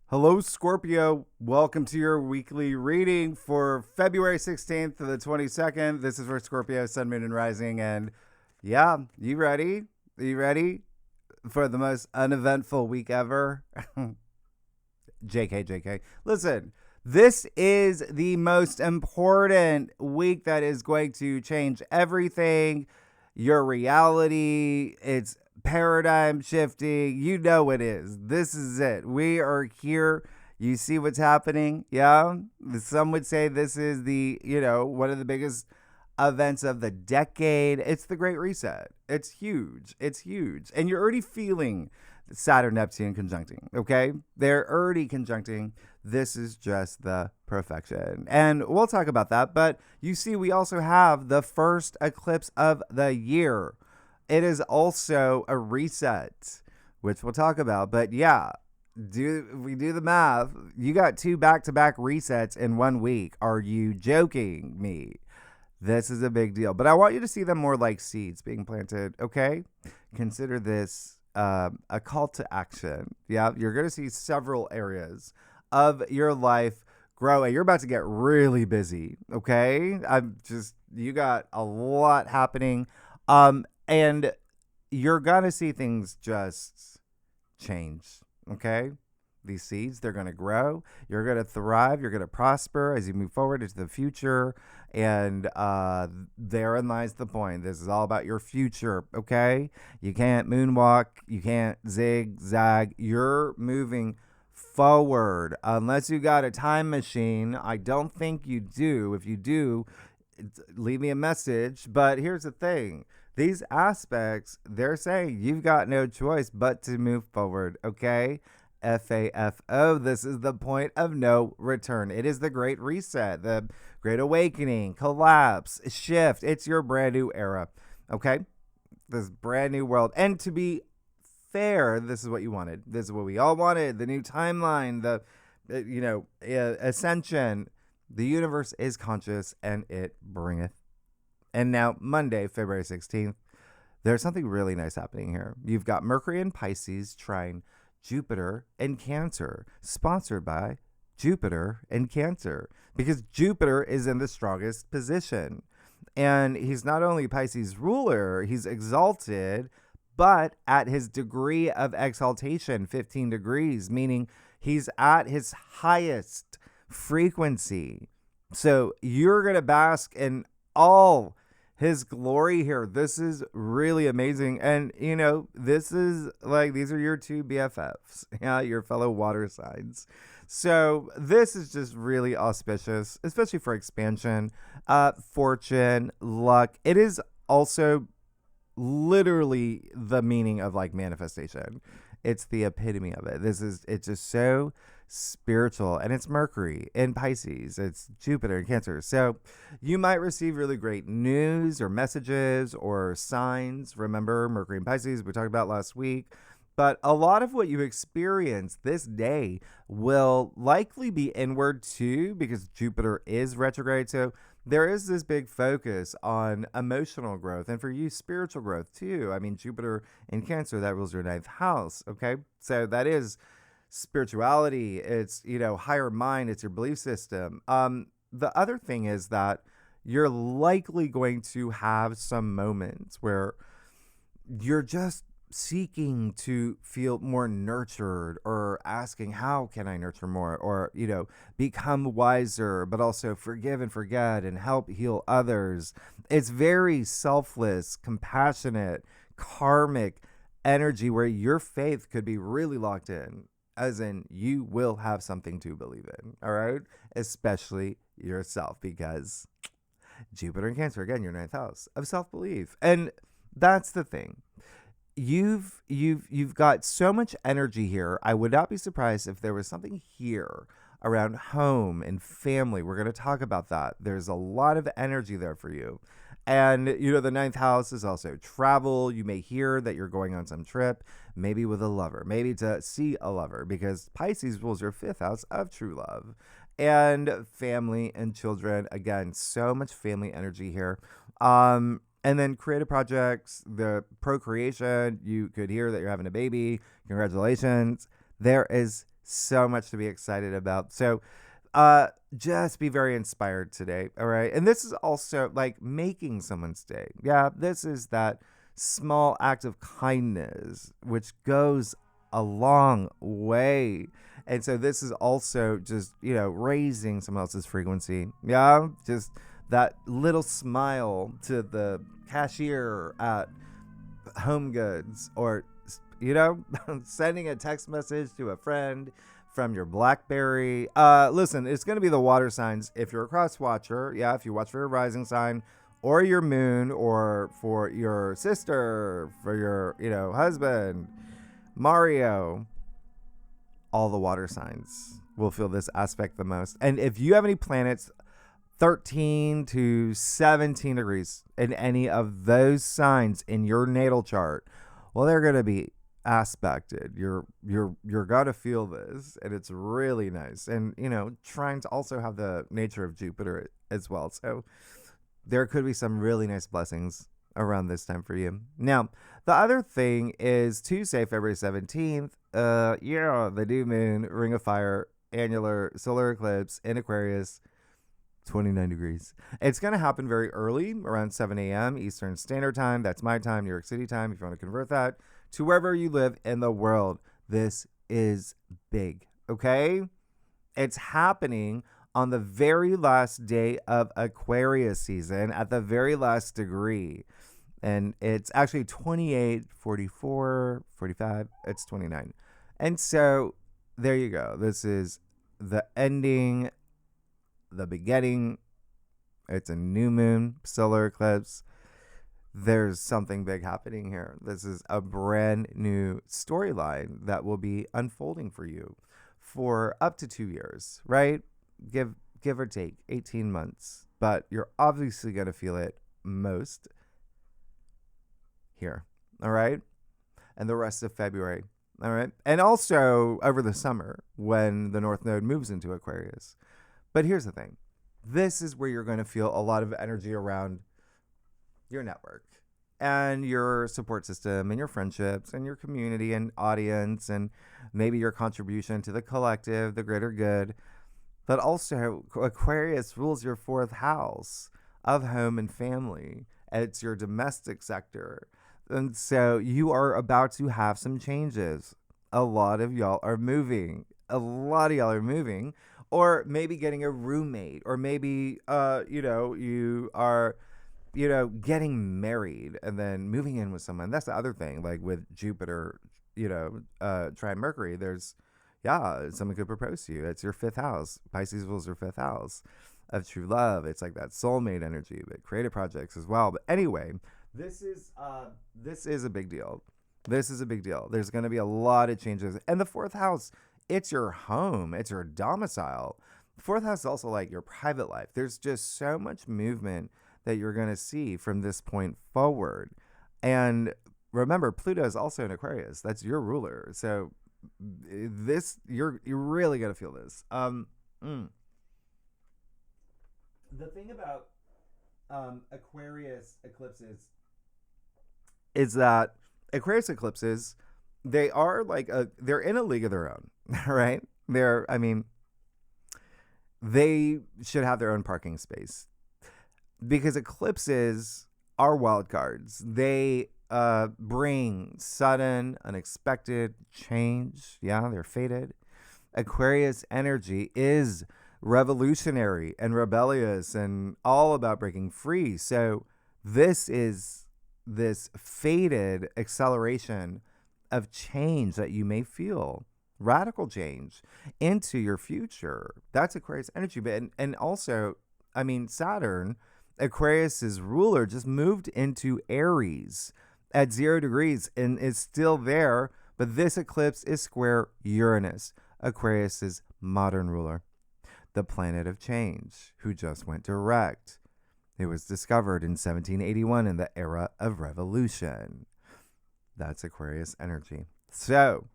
Hello, Scorpio. Welcome to your weekly reading for February 16th to the 22nd. This is for Scorpio, Sun, Moon, and Rising. And yeah, you ready? Are you ready for the most uneventful week ever? JK. Listen, this is the most important week that is going to change everything, your reality. It's paradigm shifting. You know it is. This is it. We are here. You see what's happening. Yeah. Some would say this is one of the biggest events of the decade. It's the Great Reset. It's huge. It's huge. And you're already feeling Saturn, Neptune conjuncting. Okay. They're already conjuncting. This is just the perfection. And we'll talk about that. But you see, we also have the first eclipse of the year. It is also a reset, which we'll talk about. But yeah, we do the math. You got two back-to-back resets in 1 week. Are you joking me? This is a big deal. But I want you to see them more like seeds being planted, okay? Consider this a call to action. Yeah, you're going to see several areas of your life growing. You're about to get really busy, okay? You got a lot happening. And you're going to see things just change, okay? These seeds, they're going to grow. You're going to thrive. You're going to prosper as you move forward into the future. And therein lies the point. This is all about your future, okay? You can't moonwalk. You can't zigzag. You're moving forward. Unless you got a time machine. I don't think you do. If you do, leave me a message. But here's the thing. These aspects, they're saying you've got no choice but to move forward, okay? FAFO, this is the point of no return. It is the Great Reset, the Great Awakening, collapse, shift. It's your brand new era, okay? This brand new world. And to be fair, this is what you wanted. This is what we all wanted. The new timeline, the, ascension. The universe is conscious and it bringeth. And now, Monday, February 16th, there's something really nice happening here. You've got Mercury and Pisces trine Jupiter and Cancer, sponsored by Jupiter and Cancer, because Jupiter is in the strongest position. And he's not only Pisces ruler, he's exalted, but at his degree of exaltation, 15 degrees, meaning he's at his highest frequency. So you're going to bask in all his glory here. This is really amazing. And, this is like, these are your two BFFs, yeah, your fellow water signs. So this is just really auspicious, especially for expansion, fortune, luck. It is also literally the meaning of like manifestation. It's the epitome of it. It's just so spiritual, and it's Mercury in Pisces, it's Jupiter in Cancer. So you might receive really great news or messages or signs. Remember, Mercury in Pisces, we talked about last week. But a lot of what you experience this day will likely be inward too, because Jupiter is retrograde. So there is this big focus on emotional growth, and for you, spiritual growth too. I mean, Jupiter in Cancer, that rules your ninth house, okay? So that is spirituality. It's, higher mind. It's your belief system. The other thing is that you're likely going to have some moments where you're just seeking to feel more nurtured, or asking, how can I nurture more? Or, become wiser, but also forgive and forget and help heal others. It's very selfless, compassionate, karmic energy where your faith could be really locked in, as in you will have something to believe in, all right? Especially yourself, because Jupiter and Cancer, again, your ninth house of self-belief. And that's the thing. You've got so much energy here. I would not be surprised if there was something here around home and family. We're going to talk about that. There's a lot of energy there for you. And, the ninth house is also travel. You may hear that you're going on some trip, maybe with a lover, maybe to see a lover, because Pisces rules your fifth house of true love. And family and children. Again, so much family energy here. And then creative projects, the procreation, you could hear that you're having a baby. Congratulations. There is So much to be excited about. So just be very inspired today. All right. And this is also like making someone's day. Yeah, this is that small act of kindness which goes a long way. And so this is also just, raising someone else's frequency. Yeah, just that little smile to the cashier at Home Goods, or sending a text message to a friend from your BlackBerry. Listen, it's going to be the water signs. If you're a cross watcher, yeah, if you watch for your rising sign or your moon, or for your sister, for your, husband, Mario, all the water signs will feel this aspect the most. And if you have any planets 13 to 17 degrees in any of those signs in your natal chart, well, they're going to be aspected. You're gonna feel this, and it's really nice. And trying to also have the nature of Jupiter as well, so there could be some really nice blessings around this time for you. Now, the other thing is Tuesday, February 17th, the new moon, ring of fire, annular solar eclipse in Aquarius, 29 degrees. It's going to happen very early, around 7 a.m. Eastern Standard Time. That's my time, New York City time, if you want to convert that to wherever you live in the world. This is big, okay? It's happening on the very last day of Aquarius season, at the very last degree. And it's actually 28, 44, 45, it's 29. And so there you go. This is the ending, the beginning. It's a new moon, solar eclipse. There's something big happening here. This is a brand new storyline that will be unfolding for you for up to 2 years, right? Give or take 18 months, but you're obviously going to feel it most here, all right? And the rest of February, all right? And also over the summer when the North Node moves into Aquarius. But here's the thing. This is where you're going to feel a lot of energy around your network and your support system and your friendships and your community and audience, and maybe your contribution to the collective, the greater good. But also, Aquarius rules your fourth house of home and family. It's your domestic sector. And so you are about to have some changes. A lot of y'all are moving. Or maybe getting a roommate, or maybe, you are, getting married and then moving in with someone. That's the other thing. Like with Jupiter, trine Mercury, someone could propose to you. It's your fifth house. Pisces rules your fifth house of true love. It's like that soulmate energy, but creative projects as well. But anyway, this is a big deal. This is a big deal. There's going to be a lot of changes. And the fourth house, it's your home. It's your domicile. The fourth house is also like your private life. There's just so much movement that you're going to see from this point forward. And remember, Pluto is also in Aquarius. That's your ruler. So you're really going to feel this. The thing about Aquarius eclipses is that Aquarius eclipses, they are they're in a league of their own, right? They should have their own parking space, because eclipses are wild cards. They bring sudden, unexpected change. Yeah, they're fated. Aquarius energy is revolutionary and rebellious and all about breaking free. So this is this fated acceleration of change that you may feel, radical change into your future. That's Aquarius energy. But and also, Saturn, Aquarius's ruler, just moved into Aries at 0 degrees and is still there. But this eclipse is square Uranus, Aquarius's modern ruler, the planet of change, who just went direct. It was discovered in 1781 in the era of revolution. That's Aquarius energy. So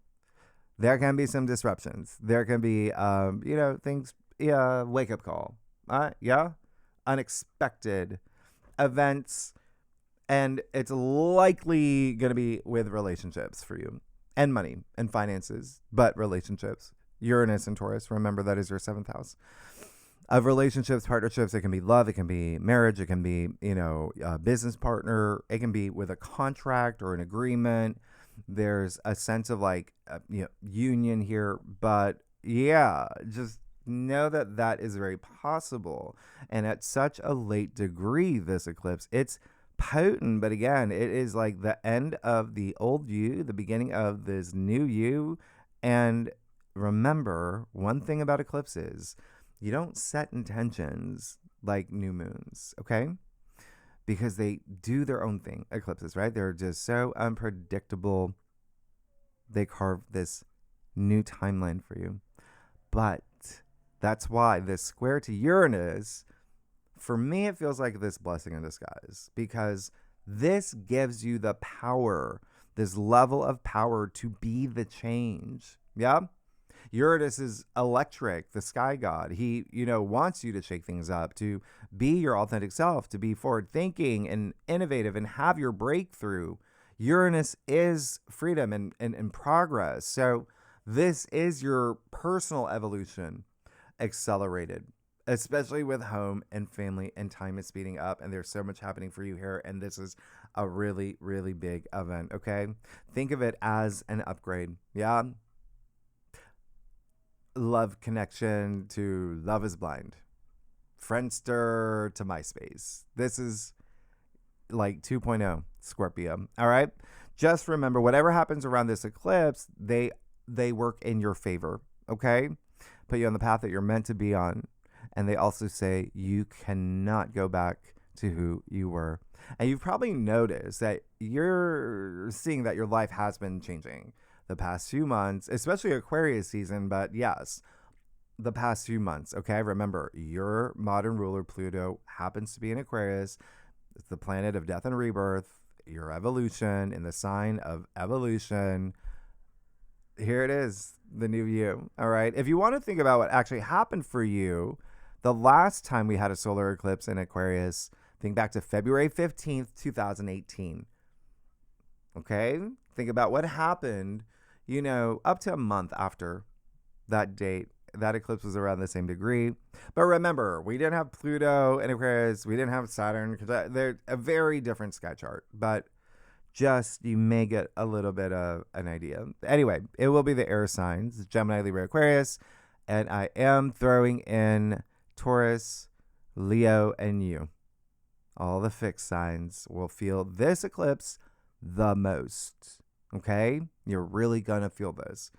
there can be some disruptions. There can be, things, wake up call. Unexpected events. And it's likely going to be with relationships for you, and money and finances, but relationships. Uranus and Taurus. Remember, that is your 7th house. Of relationships, partnerships, it can be love, it can be marriage, it can be, a business partner, it can be with a contract or an agreement. There's a sense of like, union here, but yeah, just know that that is very possible. And at such a late degree, this eclipse, it's potent, but again, it is like the end of the old you, the beginning of this new you. And remember, one thing about eclipses, you don't set intentions like new moons, okay? Because they do their own thing, eclipses, right? They're just so unpredictable. They carve this new timeline for you. But that's why this square to Uranus, for me, it feels like this blessing in disguise, because this gives you the power, this level of power to be the change. Yeah? Uranus is electric, the sky god. He, wants you to shake things up, to be your authentic self, to be forward thinking and innovative and have your breakthrough. Uranus is freedom and progress. So this is your personal evolution accelerated, especially with home and family, and time is speeding up, and there's so much happening for you here. And this is a really, really big event. Okay. Think of it as an upgrade. Yeah. Love connection to Love is Blind, Friendster to MySpace. This is like 2.0 Scorpio. All right. Just remember, whatever happens around this eclipse, they work in your favor. Okay. Put you on the path that you're meant to be on. And they also say you cannot go back to who you were. And you've probably noticed that you're seeing that your life has been changing the past few months, especially Aquarius season. But yes, the past few months. Okay. Remember, your modern ruler, Pluto, happens to be in Aquarius. It's the planet of death and rebirth, your evolution in the sign of evolution. Here it is, the new you. All right. If you want to think about what actually happened for you, the last time we had a solar eclipse in Aquarius, think back to February 15th, 2018. Okay. Think about what happened, up to a month after that date. That eclipse was around the same degree. But remember, we didn't have Pluto in Aquarius. We didn't have Saturn, because they're a very different sky chart. But just, you may get a little bit of an idea. Anyway, it will be the air signs, Gemini, Libra, Aquarius. And I am throwing in Taurus, Leo, and you. All the fixed signs will feel this eclipse the most. Okay? You're really going to feel this.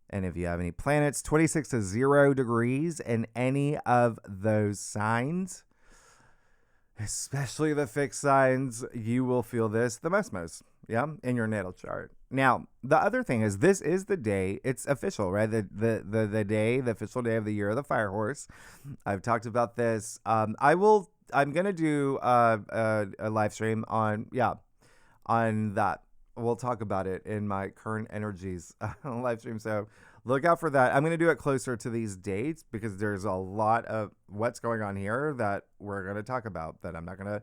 And if you have any planets 26 to 0 degrees in any of those signs, especially the fixed signs, you will feel this the most, yeah, in your natal chart. Now, the other thing is, this is the day, it's official, right? The official day of the year of the fire horse. I've talked about this. I'm going to do a live stream on that. We'll talk about it in my current energies live stream. So look out for that. I'm going to do it closer to these dates, because there's a lot of what's going on here that we're going to talk about that I'm not going to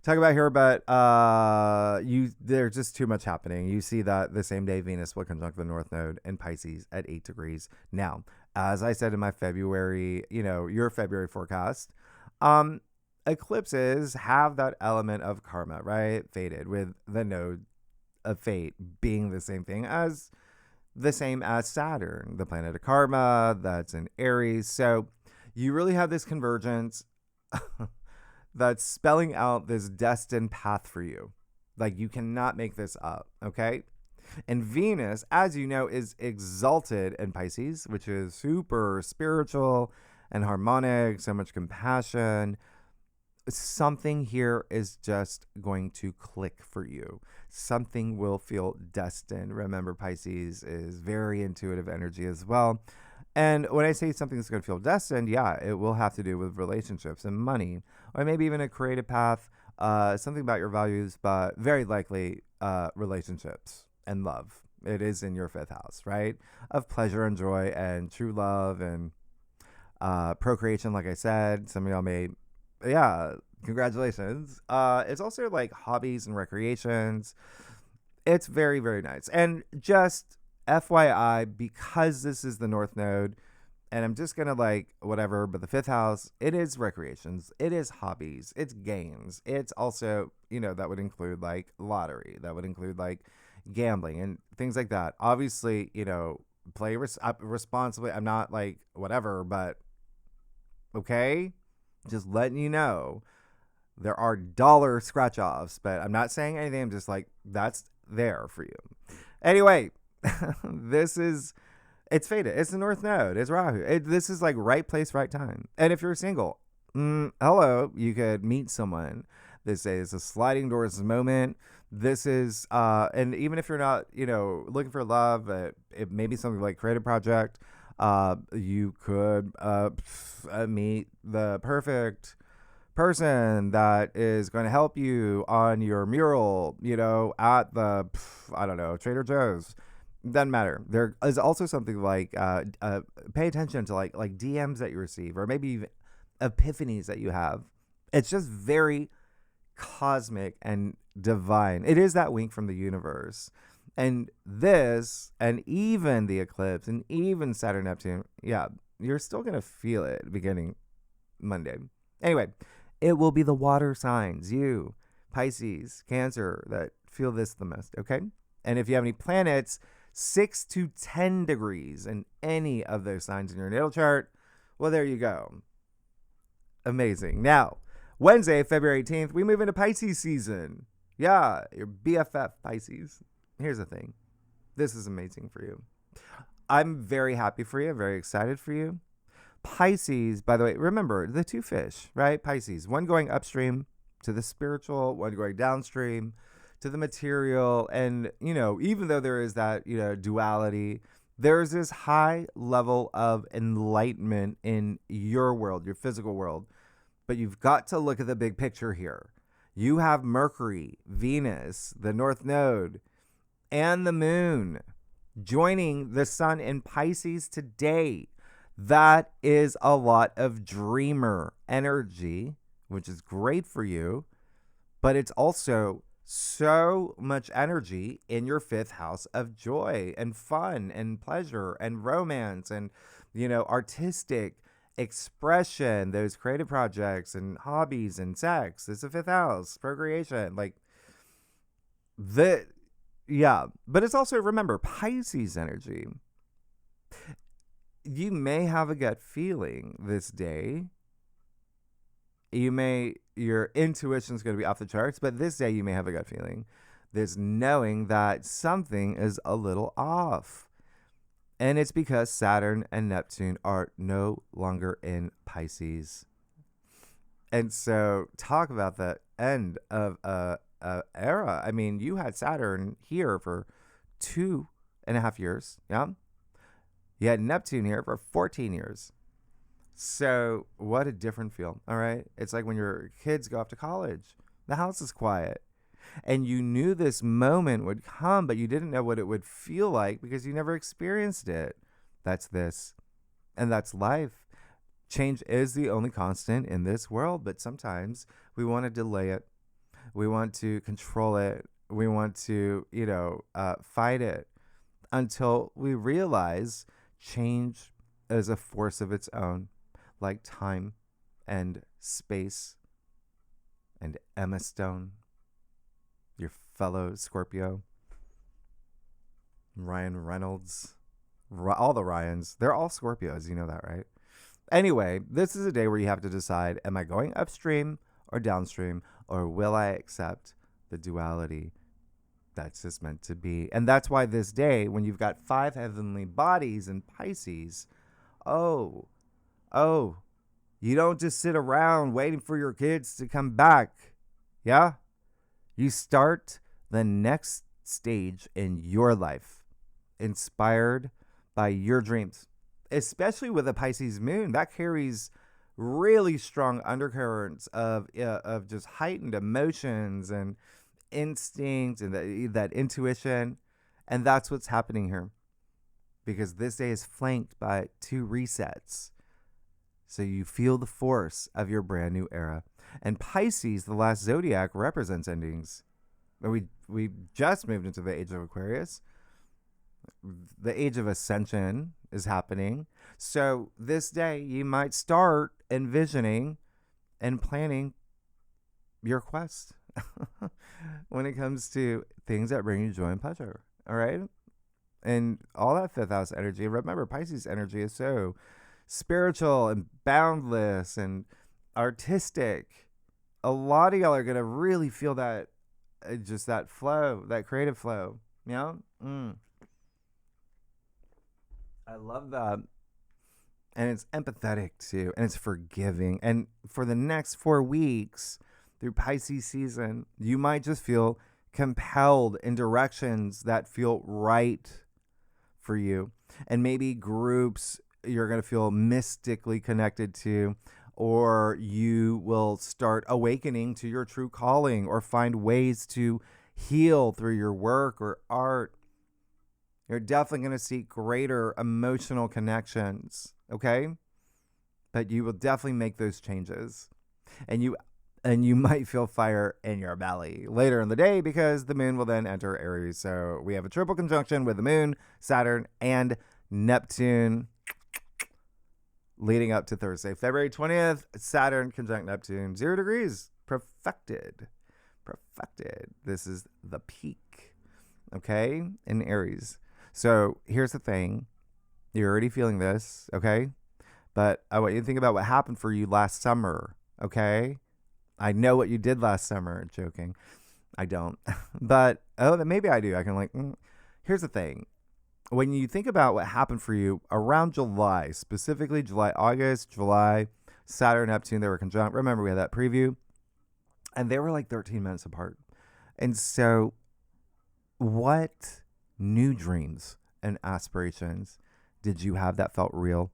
talk about here. But there's just too much happening. You see that the same day Venus will conjunct the North Node in Pisces at 8 degrees. Now, as I said in my February, your February forecast, eclipses have that element of karma, right? Fated, with the node of fate being the same as Saturn, the planet of karma, that's in Aries. So you really have this convergence that's spelling out this destined path for you. Like, you cannot make this up, okay? And Venus, as you know, is exalted in Pisces, which is super spiritual and harmonic, so much compassion. Something here is just going to click for you. Something will feel destined. Remember, Pisces is very intuitive energy as well. And when I say something's going to feel destined, yeah, it will have to do with relationships and money, or maybe even a creative path, something about your values, but very likely relationships and love. It is in your 5th house, right? Of pleasure and joy and true love and procreation, like I said. Some of y'all may, congratulations. It's also like hobbies and recreations. It's very, very nice. And just FYI, because this is the North Node, and I'm just going to like whatever, but the fifth house, it is recreations, it is hobbies, it's games. It's also, that would include like lottery, that would include like gambling and things like that. Obviously, play responsibly. I'm not like whatever, but okay, just letting you know there are dollar scratch offs, but I'm not saying anything. I'm just like, that's there for you. Anyway, it's fated. It's the North Node. It's Rahu. This is like right place, right time. And if you're single, hello, you could meet someone. This is a sliding doors moment. This is, and even if you're not, looking for love, it may be something like creative project. You could meet the perfect person that is going to help you on your mural, at the, I don't know, Trader Joe's. Doesn't matter. There is also something like pay attention to like DMs that you receive, or maybe even epiphanies that you have. It's just very cosmic and divine. It is that wink from the universe. And this, and even the eclipse, and even Saturn, Neptune, yeah, you're still going to feel it beginning Monday. Anyway, it will be the water signs, you, Pisces, Cancer, that feel this the most, okay? And if you have any planets 6 to 10 degrees in any of those signs in your natal chart, well, there you go. Amazing. Now, Wednesday, February 18th, we move into Pisces season. Yeah, your BFF, Pisces. Here's the thing. This is amazing for you. I'm very happy for you. Very excited for you. Pisces, by the way, remember the two fish, right? Pisces, one going upstream to the spiritual, one going downstream to the material. And, even though there is that, duality, there's this high level of enlightenment in your world, your physical world. But you've got to look at the big picture here. You have Mercury, Venus, the North Node, and the Moon joining the Sun in Pisces today. That is a lot of dreamer energy, which is great for you, but it's also so much energy in your fifth house of joy and fun and pleasure and romance and, artistic expression, those creative projects and hobbies and sex. It's the fifth house, procreation, but it's also, remember, Pisces energy. You may have a gut feeling this day. Your intuition is going to be off the charts, but this day you may have a gut feeling. This knowing that something is a little off. And it's because Saturn and Neptune are no longer in Pisces. And so talk about the end of a era. I mean, you had Saturn here for 2.5 years. Yeah. You had Neptune here for 14 years. So what a different feel. All right. It's like when your kids go off to college, the house is quiet. And you knew this moment would come, but you didn't know what it would feel like because you never experienced it. That's this. And that's life. Change is the only constant in this world, but sometimes we want to delay it. We want to control it. We want to, fight it until we realize change is a force of its own, like time and space. And Emma Stone, your fellow Scorpio, Ryan Reynolds, all the Ryans, they're all Scorpios. You know that, right? Anyway, this is a day where you have to decide, am I going upstream or downstream, or will I accept the duality that's just meant to be? And that's why this day, when you've got 5 heavenly bodies in Pisces, oh, you don't just sit around waiting for your kids to come back. Yeah? You start the next stage in your life, inspired by your dreams, especially with a Pisces moon. That carries really strong undercurrents of just heightened emotions and instincts and that intuition. And that's what's happening here, because this day is flanked by 2 resets. So you feel the force of your brand new era. And Pisces, the last zodiac, represents endings. We just moved into the age of Aquarius. The age of ascension is happening. So this day, you might start envisioning and planning your quest when it comes to things that bring you joy and pleasure. All right. And all that fifth house energy. Remember, Pisces energy is so spiritual and boundless and artistic. A lot of y'all are going to really feel that, just that flow, that creative flow. Yeah. I love that. And it's empathetic too. And it's forgiving. And for the next 4 weeks through Pisces season, you might just feel compelled in directions that feel right for you. And maybe groups you're going to feel mystically connected to, or you will start awakening to your true calling or find ways to heal through your work or art. You're definitely going to seek greater emotional connections, okay? But you will definitely make those changes. And you might feel fire in your belly later in the day because the moon will then enter Aries. So we have a triple conjunction with the moon, Saturn, and Neptune leading up to Thursday, February 20th. Saturn conjunct Neptune, 0 degrees, perfected. This is the peak, okay, in Aries. So here's the thing. You're already feeling this, okay? But I want you to think about what happened for you last summer, okay? I know what you did last summer. Joking. I don't. But, maybe I do. I can here's the thing. When you think about what happened for you around July, specifically July, August, July, Saturn, Neptune, they were conjunct. Remember, we had that preview. And they were like 13 minutes apart. And so what new dreams and aspirations did you have that felt real?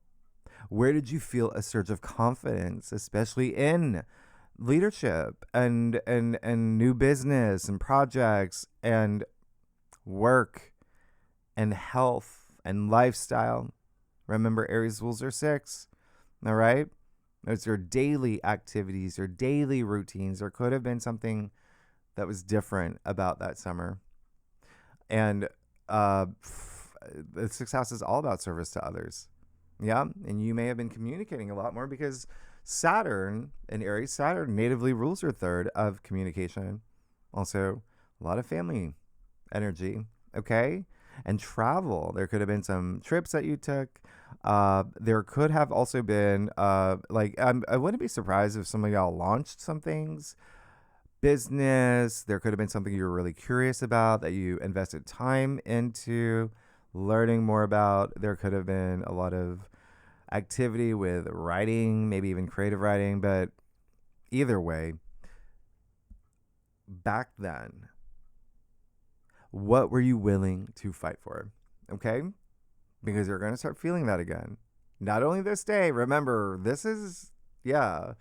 Where did you feel a surge of confidence, especially in leadership and new business and projects and work and health and lifestyle? Remember, Aries rules are 6. All right. Those are daily activities or daily routines. There could have been something that was different about that summer. And the 6th house is all about service to others. Yeah. And you may have been communicating a lot more because Saturn in Aries, Saturn natively rules your 3rd of communication. Also, a lot of family energy. Okay. And travel. There could have been some trips that you took. There could have also been, I wouldn't be surprised if some of y'all launched some things. Business. There could have been something you were really curious about that you invested time into learning more about. There could have been a lot of activity with writing, maybe even creative writing. But either way, back then, what were you willing to fight for? Okay? Because you're going to start feeling that again. Not only this day, remember, this is, the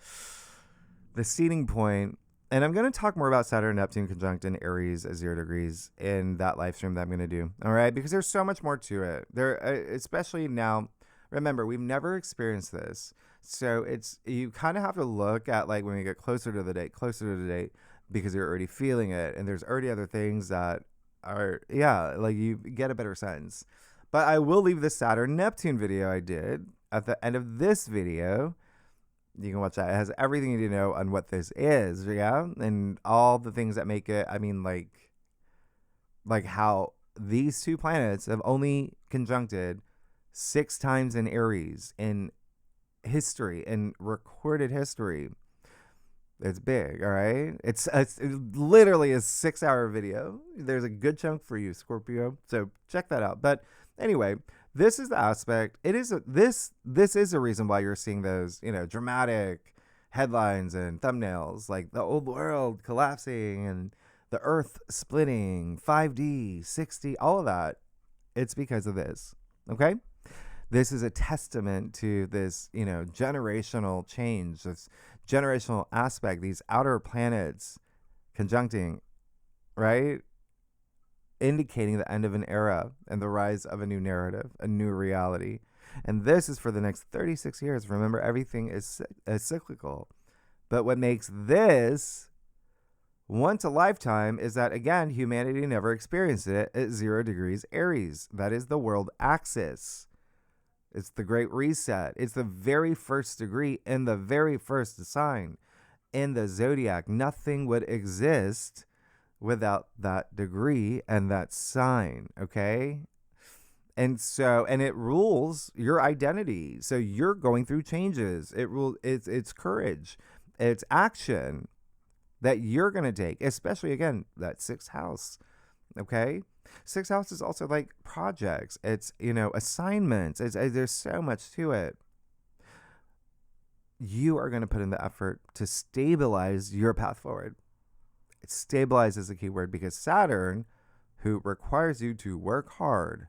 seeding point. And I'm going to talk more about Saturn and Neptune conjunct in Aries at 0 degrees in that live stream that I'm going to do. All right? Because there's so much more to it. There, especially now, remember, we've never experienced this. So you kind of have to look at when we get closer to the date, because you're already feeling it. And there's already other things that are, you get a better sense. But I will leave the Saturn Neptune video I did at the end of this video. You can watch that. It has everything you need to know on what this is, and all the things that make it. I mean, like how these two planets have only conjuncted 6 times in Aries in history, in recorded history. It's big, all right? It's literally a 6-hour video. There's a good chunk for you, Scorpio. So check that out. But anyway, this is the aspect. This is a reason why you're seeing those, dramatic headlines and thumbnails, like the old world collapsing and the earth splitting, 5D, 6D, all of that. It's because of this, okay? This is a testament to this, generational change, this generational aspect, these outer planets conjuncting, right? Indicating the end of an era and the rise of a new narrative, a new reality. And this is for the next 36 years. Remember, everything is cyclical. But what makes this once a lifetime is that, again, humanity never experienced it at 0 degrees Aries. That is the world axis. It's the Great Reset. It's the very first degree in the very first sign in the zodiac. Nothing would exist without that degree and that sign, okay? And it rules your identity. So you're going through changes. It's courage. It's action that you're going to take, especially, again, that 6th house, okay? 6th house is also like projects. It's, assignments. There's so much to it. You are going to put in the effort to stabilize your path forward. Stabilize is a key word, because Saturn, who requires you to work hard,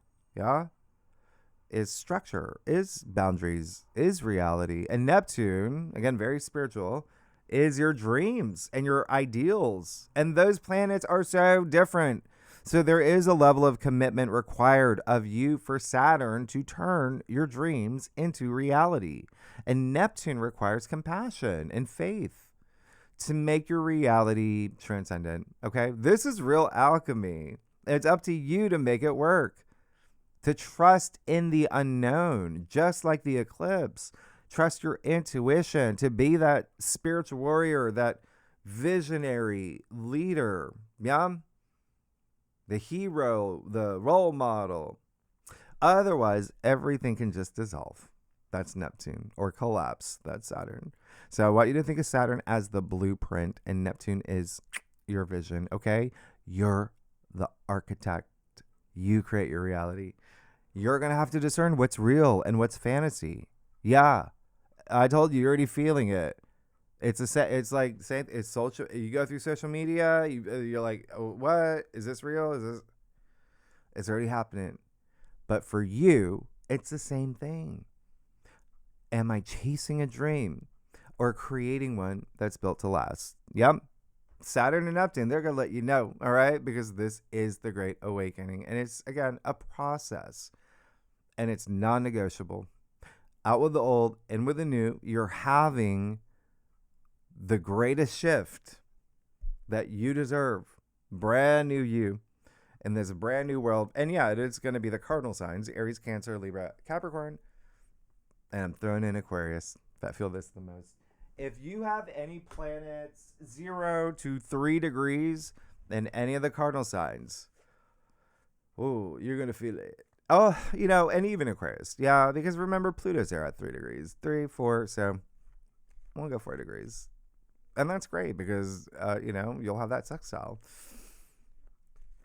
is structure, is boundaries, is reality. And Neptune, again, very spiritual, is your dreams and your ideals. And those planets are so different. So there is a level of commitment required of you for Saturn to turn your dreams into reality. And Neptune requires compassion and faith to make your reality transcendent. Okay? This is real alchemy. It's up to you to make it work. To trust in the unknown, just like the eclipse. Trust your intuition, to be that spiritual warrior, that visionary leader. Yeah? The hero, the role model. Otherwise, everything can just dissolve. That's Neptune. Or collapse. That's Saturn. So I want you to think of Saturn as the blueprint, and Neptune is your vision, okay? You're the architect. You create your reality. You're going to have to discern what's real and what's fantasy. Yeah. I told you, you're already feeling it. It's like saying it's social. You go through social media, you're like, oh, what is this real? It's already happening. But for you, it's the same thing. Am I chasing a dream or creating one that's built to last? Yep. Saturn and Neptune, they're going to let you know, all right? Because this is the Great Awakening. And it's, again, a process. And it's non-negotiable. Out with the old, in with the new. You're having the greatest shift that you deserve. Brand new you. And there's a brand new world. And yeah, it is going to be the cardinal signs: Aries, Cancer, Libra, Capricorn. And I'm throwing in Aquarius. I feel this the most. If you have any planets 0 to 3 degrees in any of the cardinal signs, oh, you're going to feel it. Oh, and even Aquarius. Yeah, because remember, Pluto's there at 3 degrees. 3, 4, so we'll go 4 degrees. And that's great because, you'll have that sextile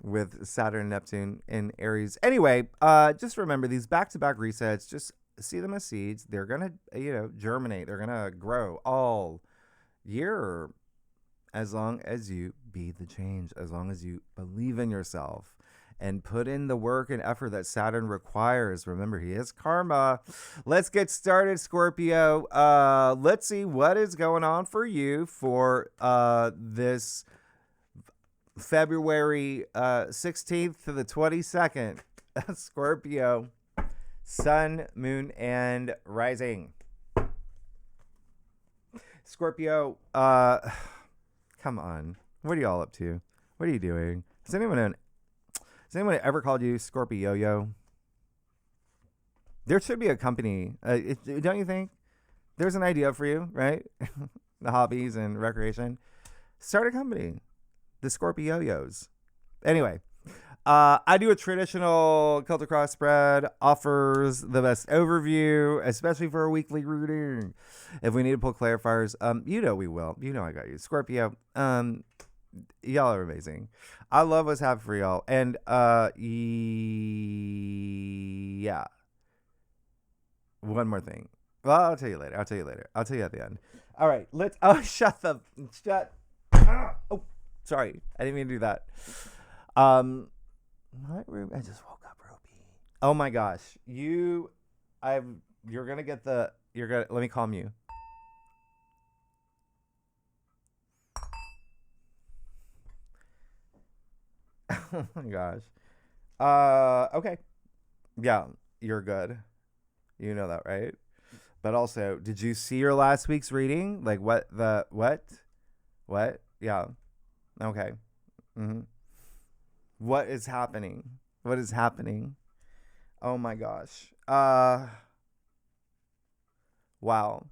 with Saturn and Neptune in Aries. Anyway, just remember these back-to-back resets, just see them as seeds. They're going to, germinate. They're going to grow all year as long as you be the change, as long as you believe in yourself and put in the work and effort that Saturn requires. Remember, he is karma. Let's get started, Scorpio. Let's see what is going on for you for this February 16th to the 22nd. Scorpio, Sun, Moon, and Rising. Scorpio, come on. What are y'all up to? What are you doing? Has anyone ever called you Scorpio? There should be a company. Don't you think? There's an idea for you, right? The hobbies and recreation. Start a company. The Scorpios. Anyway, I do a traditional Celtic cross spread, offers the best overview, especially for a weekly reading. If we need to pull clarifiers, we will. I got you. Scorpio, y'all are amazing. I love what's happening for y'all. And, yeah. One more thing. Well, I'll tell you later. I'll tell you at the end. All right. Shut. Oh, sorry. I didn't mean to do that. What room? I just woke up, Ropey. Oh my gosh. You're going to get let me calm you. Oh my gosh. Okay. Yeah, you're good. You know that, right? But also, did you see your last week's reading? Like what? Yeah. Okay. hmm What is happening? What is happening? Oh my gosh. Wow.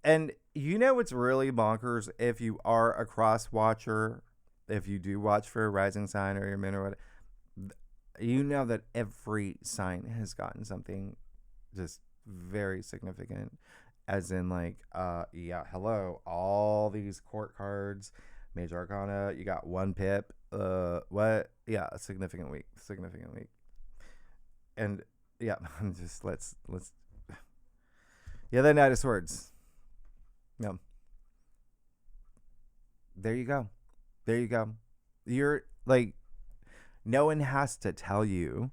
And you know what's really bonkers if you are a cross watcher, if you do watch for a rising sign or your moon or what, you know that every sign has gotten something just very significant. As in, like, yeah, hello, all these court cards, major arcana, you got one pip, what? Yeah, a significant week, significant week. And yeah, just let's yeah, the Knight of Swords. Yeah, there you go. There you go. You're like, no one has to tell you.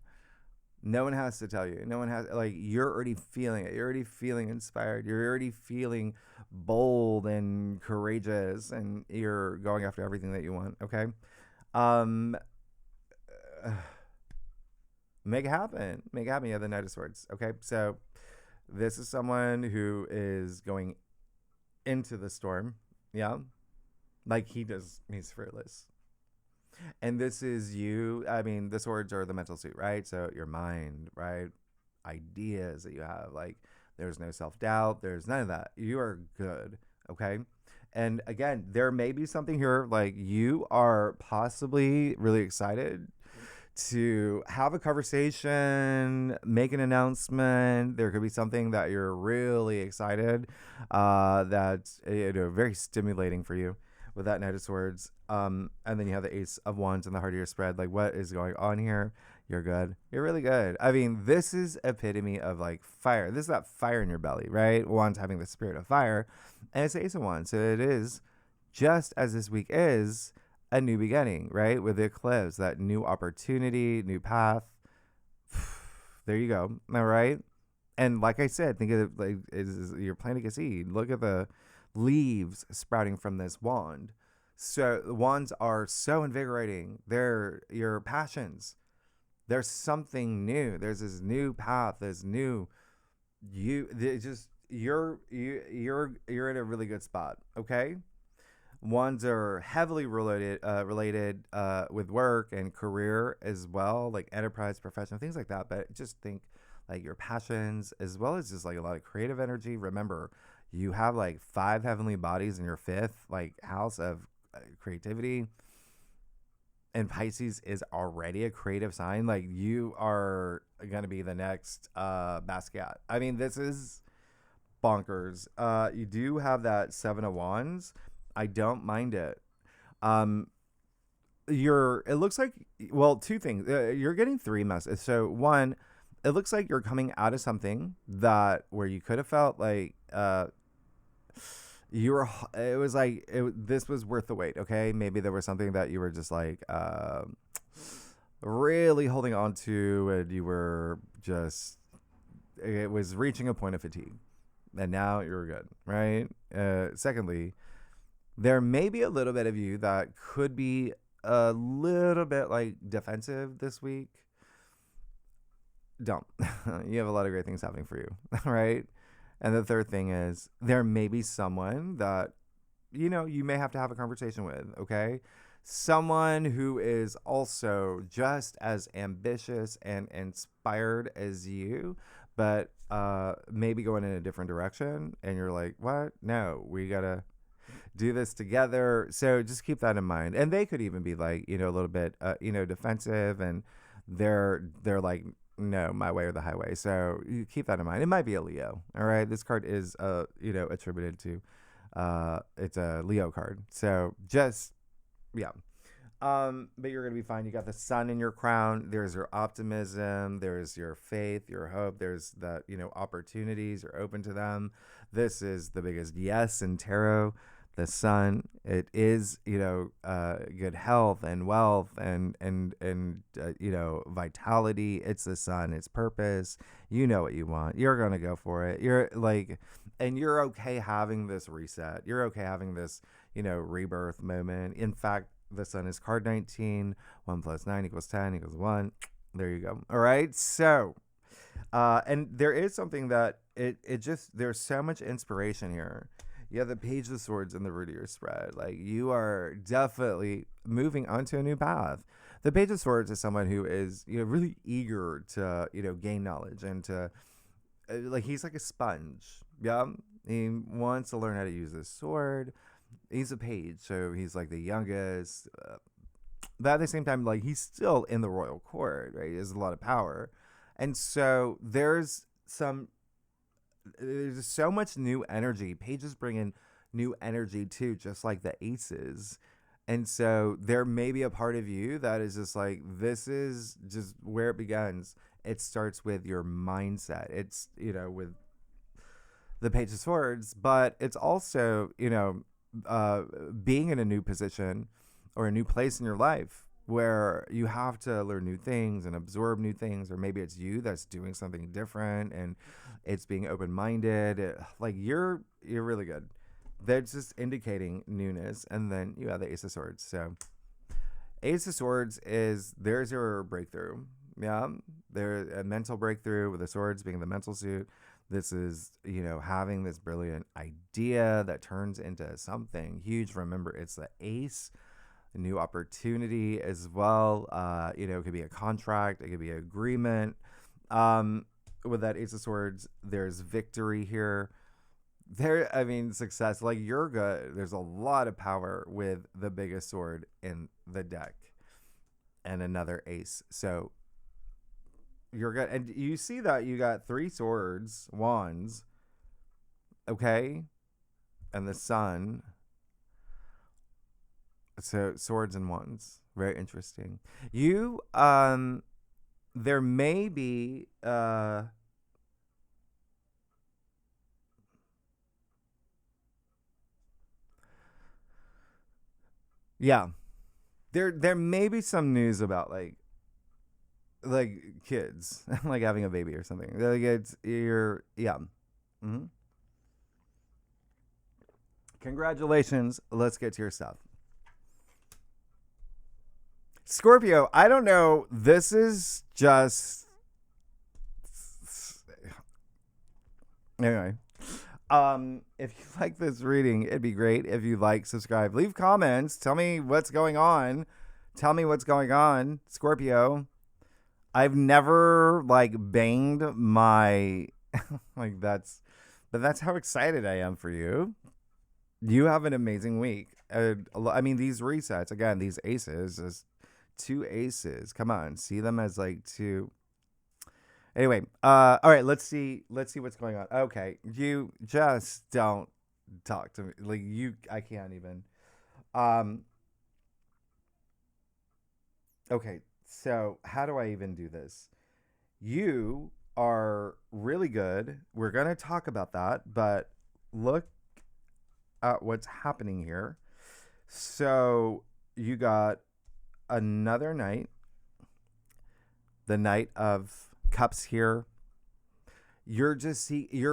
No one has to tell you. No one has, like, you're already feeling it. You're already feeling inspired. You're already feeling bold and courageous, and you're going after everything that you want. Okay. Um, make it happen. Make it happen. You have the Knight of Swords. Okay. So this is someone who is going into the storm. Yeah. Like he does. He's fearless. And this is you. I mean, the swords are the mental suit, right? So your mind, right? Ideas that you have. Like, there's no self doubt. There's none of that. You are good. Okay. And again, there may be something here like you are possibly really excited to have a conversation, make an announcement. There could be something that you're really excited, that's very stimulating for you with that Knight of Swords. And then you have the Ace of Wands in the heart of your spread. Like, what is going on here? You're good. You're really good. I mean, this is epitome of like fire. This is that fire in your belly, right? Wands having the spirit of fire, and it's the Ace of Wands. So it is just as this week is a new beginning, right? With the eclipse, that new opportunity, new path. There you go. All right. And like I said, think of it like you're planting a seed. Look at the leaves sprouting from this wand. So the wands are so invigorating. They're your passions. There's something new. There's this new path. This new you. Just you're in a really good spot. Okay. Ones are heavily related with work and career as well, like enterprise, professional, things like that. But just think like your passions as well as just like a lot of creative energy. Remember, you have like 5 heavenly bodies in your 5th like house of creativity, and Pisces is already a creative sign. Like you are gonna be the next Basquiat. I mean, this is bonkers. You do have that 7 of Wands. I don't mind it. Um, it looks like, well, 2 things. You're getting 3 messages. So one, it looks like you're coming out of something that where you could have felt like you were. It was like this was worth the wait. Okay, maybe there was something that you were just like really holding on to, and you were just, it was reaching a point of fatigue, and now you're good, right? Secondly, there may be a little bit of you that could be a little bit like defensive this week. Don't. You have a lot of great things happening for you, right? And the third thing is there may be someone that, you may have to have a conversation with, okay? Someone who is also just as ambitious and inspired as you, but maybe going in a different direction. And you're like, what? No, we got to do this together. So just keep that in mind. And they could even be like, a little bit, defensive, and they're like, no, my way or the highway. So you keep that in mind. It might be a Leo. All right. This card is, attributed to, it's a Leo card. So just, yeah. But you're going to be fine. You got the sun in your crown. There's your optimism. There's your faith, your hope. There's the, opportunities. You're open to them. This is the biggest yes in tarot. The sun, it is, good health and wealth and vitality. It's the sun, it's purpose. You know what you want. You're going to go for it. You're like, and you're okay having this reset. You're okay having this, rebirth moment. In fact, the sun is card 19. 1 + 9 = 10 = 1. There you go. All right. So, and there is something that it just, there's so much inspiration here. Yeah, the Page of Swords in the root of your spread. Like, you are definitely moving onto a new path. The Page of Swords is someone who is, really eager to, gain knowledge and to, like, he's like a sponge. Yeah. He wants to learn how to use his sword. He's a page, so he's like the youngest. But at the same time, like, he's still in the royal court, right? He has a lot of power. And so there's so much new energy. Pages bring in new energy too, just like the aces. And so there may be a part of you that is just like, this is just where it begins. It starts with your mindset. It's, with the Page of Swords, but it's also, being in a new position or a new place in your life where you have to learn new things and absorb new things, or maybe it's you that's doing something different and it's being open-minded. Like, you're really good. That's just indicating newness. And then you have the Ace of Swords. So Ace of Swords there's your breakthrough. Yeah, there's a mental breakthrough with the swords being the mental suit. This is, having this brilliant idea that turns into something huge. Remember, it's the ace, a new opportunity as well. It could be a contract, it could be an agreement. With that Ace of Swords, there's victory here. Success. Like, you're good. There's a lot of power with the biggest sword in the deck and another ace. So you're good. And you see that you got 3 swords, wands, okay? And the sun. So swords and wands. Very interesting. You, there may be, yeah, there may be some news about like kids, like having a baby or something. Like, yeah. Mm-hmm. Congratulations. Let's get to your stuff. Scorpio, I don't know. This is just, anyway. If you like this reading, it'd be great if you subscribe, leave comments, tell me what's going on. Scorpio. I've never banged my but that's how excited I am for you. You have an amazing week. These resets again, these aces, is 2 aces. Come on, see them as two. Anyway, all right, let's see what's going on. Okay, you just don't talk to me. I can't even. Okay, so how do I even do this? You are really good. We're going to talk about that, but look at what's happening here. So you got another night, the Knight of Cups here. You're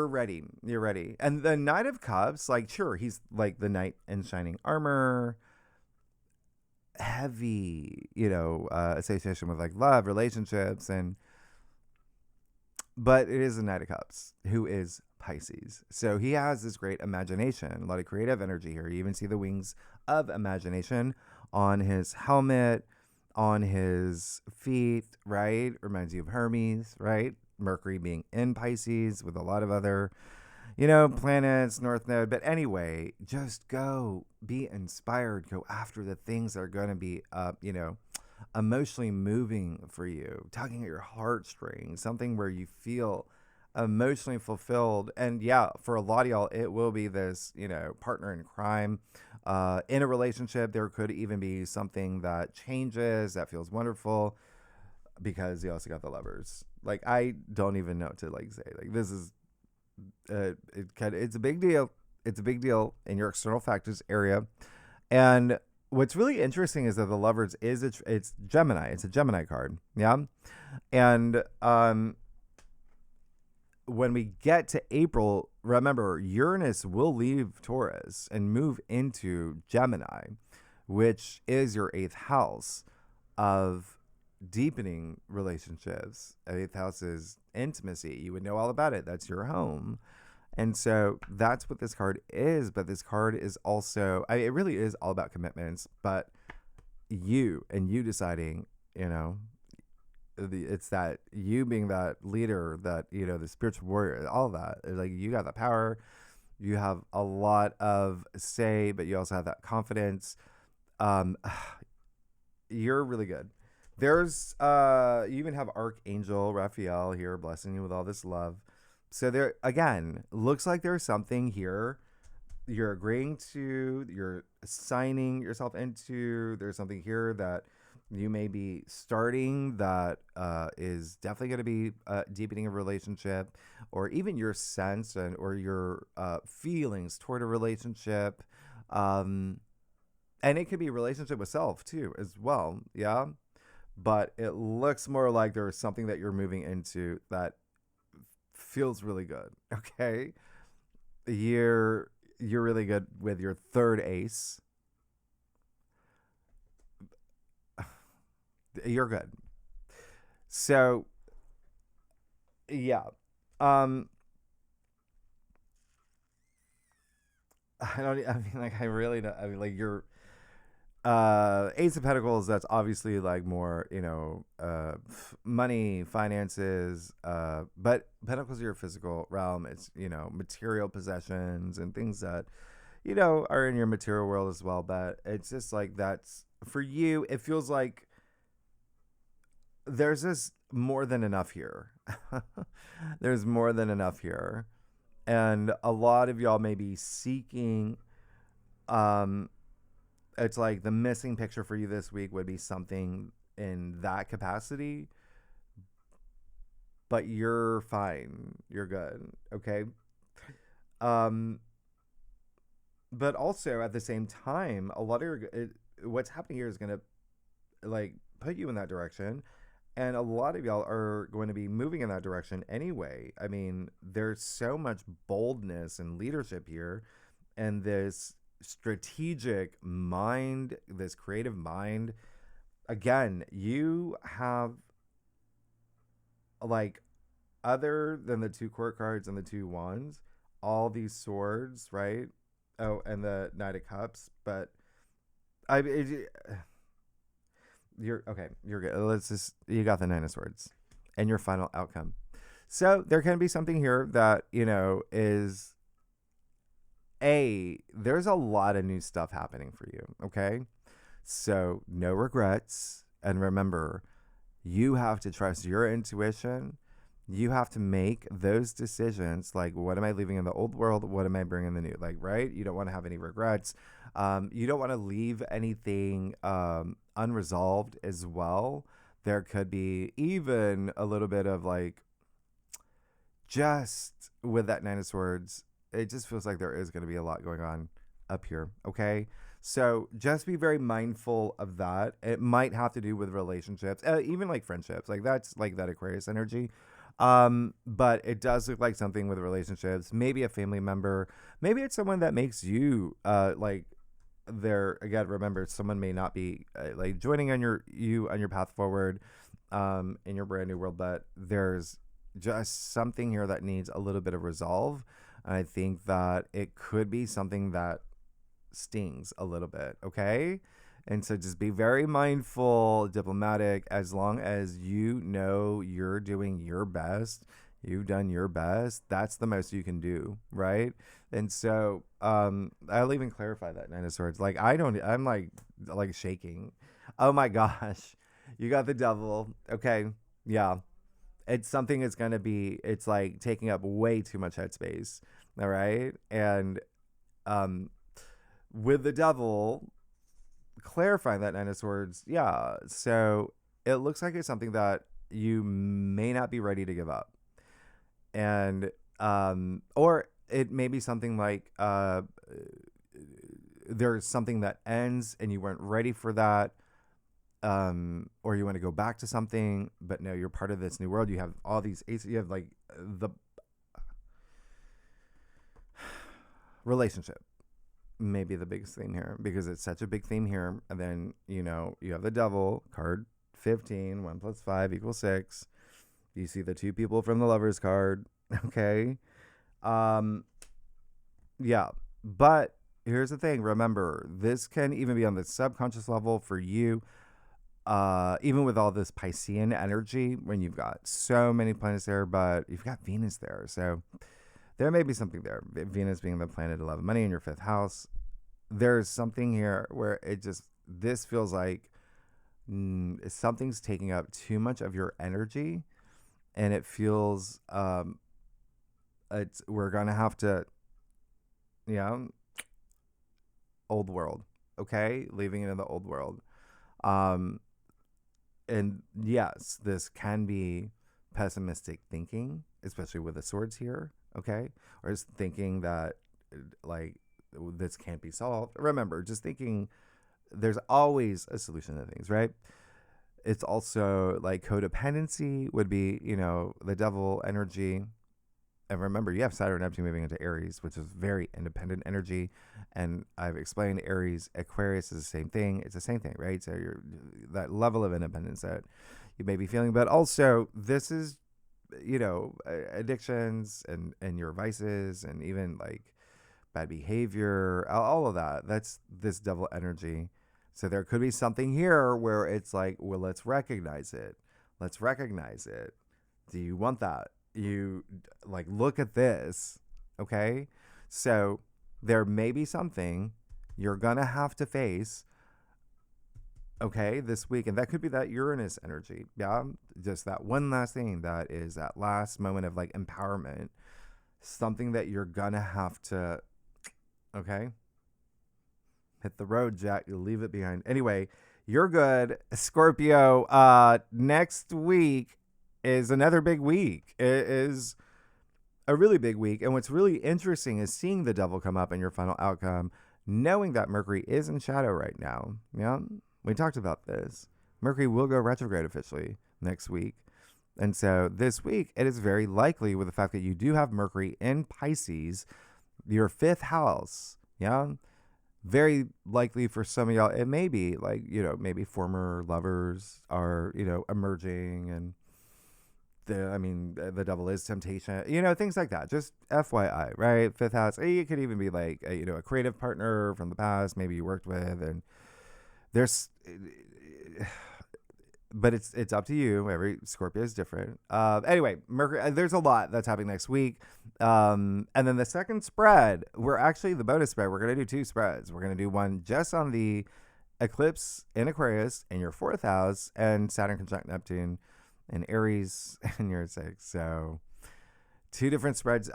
ready. You're ready. And the Knight of Cups, sure, he's like the knight in shining armor, heavy, association with love, relationships, but it is the Knight of Cups who is Pisces. So he has this great imagination, a lot of creative energy here. You even see the wings of imagination on his helmet, on his feet, right? Reminds you of Hermes, right? Mercury being in Pisces with a lot of other, planets, North Node. But anyway, just go be inspired. Go after the things that are going to be, emotionally moving for you, tugging at your heartstrings, something where you feel emotionally fulfilled. And yeah, for a lot of y'all, it will be this, partner in crime. In a relationship, there could even be something that changes, that feels wonderful, because you also got the Lovers. I don't even know what to say. This is it's a big deal. It's a big deal in your external factors area. And what's really interesting is that the Lovers it's Gemini. It's a Gemini card. Yeah. And when we get to April, remember, Uranus will leave Taurus and move into Gemini, which is your 8th house of deepening relationships. 8th house is intimacy. You would know all about it. That's your home. And so that's what this card is. But this card is also, it really is all about commitments. But you and you deciding, you know, it's that you being that leader, that, you know, the spiritual warrior, all of that. Like, you got the power, you have a lot of say, but you also have that confidence. Um, you're really good. There's you even have Archangel Raphael here blessing you with all this love. So there again, looks like there's something here you're agreeing to, you're signing yourself into. There's something here that you may be starting that is definitely going to be deepening a relationship, or even your sense and or your feelings toward a relationship. Um, and it could be a relationship with self too, as well. Yeah. But it looks more like there's something that you're moving into that feels really good. Okay. You're you're really good with your third ace. You're good. So yeah. Um I don't I mean, like, I really don't, I mean, like, you're Ace of Pentacles, that's obviously like more, you know, money, finances, but Pentacles are your physical realm. It's, you know, material possessions and things that, you know, are in your material world as well. But it's just like, that's for you, it feels like there's just more than enough here. There's more than enough here. And a lot of y'all may be seeking, um, it's like the missing picture for you this week would be something in that capacity, but you're fine. You're good. Okay. Um, but also at the same time, a lot of what's happening here is going to like put you in that direction. And a lot of y'all are going to be moving in that direction anyway. I mean, there's so much boldness and leadership here, and this strategic mind, this creative mind. Again, you have, like, other than the two court cards and the two wands, all these swords, right? Oh, and the Knight of Cups. But you're okay. You're good. Let's just, you got the Nine of Swords and your final outcome. So there can be something here that, you know, is there's a lot of new stuff happening for you. Okay. So no regrets. And remember, you have to trust your intuition. You have to make those decisions. Like, what am I leaving in the old world? What am I bringing in the new? Like, right? You don't want to have any regrets. You don't want to leave anything unresolved as well. There could be even a little bit of, like, just with that Nine of Swords, it just feels like there is going to be a lot going on up here. Okay. So just be very mindful of that. It might have to do with relationships, even like friendships. Like, that's like that Aquarius energy. But it does look like something with relationships, maybe a family member, maybe it's someone that makes you, like, there again, remember, someone may not be like joining on your path forward, in your brand new world, but there's just something here that needs a little bit of resolve. And I think that it could be something that stings a little bit. Okay. And so just be very mindful, diplomatic, as long as you know you're doing your best. You've done your best. That's the most you can do, right? And so I'll even clarify that, Nine of Swords. Like, I'm like shaking. Oh my gosh. You got the Devil. Okay. Yeah. It's something that's gonna be, it's like taking up way too much headspace. All right. And um with the Devil, clarifying that Nine of Swords, yeah. So it looks like it's something that you may not be ready to give up. And or it may be something like there's something that ends and you weren't ready for that. Or you want to go back to something, but no, you're part of this new world. You have all these aces, you have like the relationship, maybe the biggest theme here, because it's such a big theme here. And then, you know, you have the Devil card, 15, 1 plus 5 equals 6. You see the two people from the Lovers card. Okay. Um, yeah, but here's the thing. Remember, this can even be on the subconscious level for you. Even with all this Piscean energy, when you've got so many planets there, but you've got Venus there, so there may be something there. Venus being the planet of love and money in your fifth house. There's something here where this feels like something's taking up too much of your energy, and it feels we're gonna have to, old world, okay, leaving it in the old world. Um, and yes, this can be pessimistic thinking, especially with the swords here, okay, or just thinking that like this can't be solved. Remember, just thinking there's always a solution to things, right? It's also like codependency would be, the devil energy. And remember, you have Saturn and Neptune moving into Aries, which is very independent energy. And I've explained Aries, Aquarius is the same thing. It's the same thing, right? So you're that level of independence that you may be feeling. But also, this is, addictions and your vices and even like bad behavior, all of that. That's this devil energy. So there could be something here where it's like, well, let's recognize it. Let's recognize it. Do you want that? You like, look at this. Okay. So there may be something you're going to have to face. Okay. This week. And that could be that Uranus energy. Yeah. Just that one last thing that is that last moment of like empowerment. Something that you're going to have to, okay, hit the road, Jack. You'll leave it behind. Anyway, you're good. Scorpio, next week is another big week. It is a really big week. And what's really interesting is seeing the devil come up in your final outcome, knowing that Mercury is in shadow right now. Yeah, we talked about this. Mercury will go retrograde officially next week. And so this week, it is very likely with the fact that you do have Mercury in Pisces, your fifth house. Yeah. Very likely for some of y'all, it may be like, maybe former lovers are, emerging, and the devil is temptation, things like that. Just FYI, right? Fifth house. It could even be like, a creative partner from the past, maybe you worked with, and there's, but it's up to you. Every Scorpio is different. Anyway, Mercury, there's a lot that's happening next week. And then the second spread, the bonus spread, we're going to do two spreads. We're going to do one just on the eclipse in Aquarius in your fourth house, and Saturn conjunct Neptune in Aries in your sixth. So two different spreads,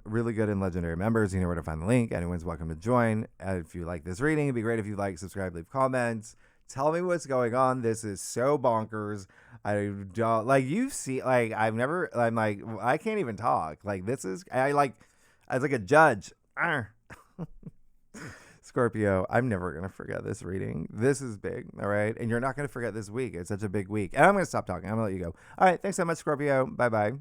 really good and legendary members. You know where to find the link. Anyone's welcome to join. If you like this reading, it'd be great if you like, subscribe, leave comments. Tell me what's going on. This is so bonkers. I don't like, you've seen, like, I'm like, I can't even talk. Like, this is, I was like a judge. Scorpio, I'm never going to forget this reading. This is big. All right. And you're not going to forget this week. It's such a big week. And I'm going to stop talking. I'm going to let you go. All right. Thanks so much, Scorpio. Bye-bye.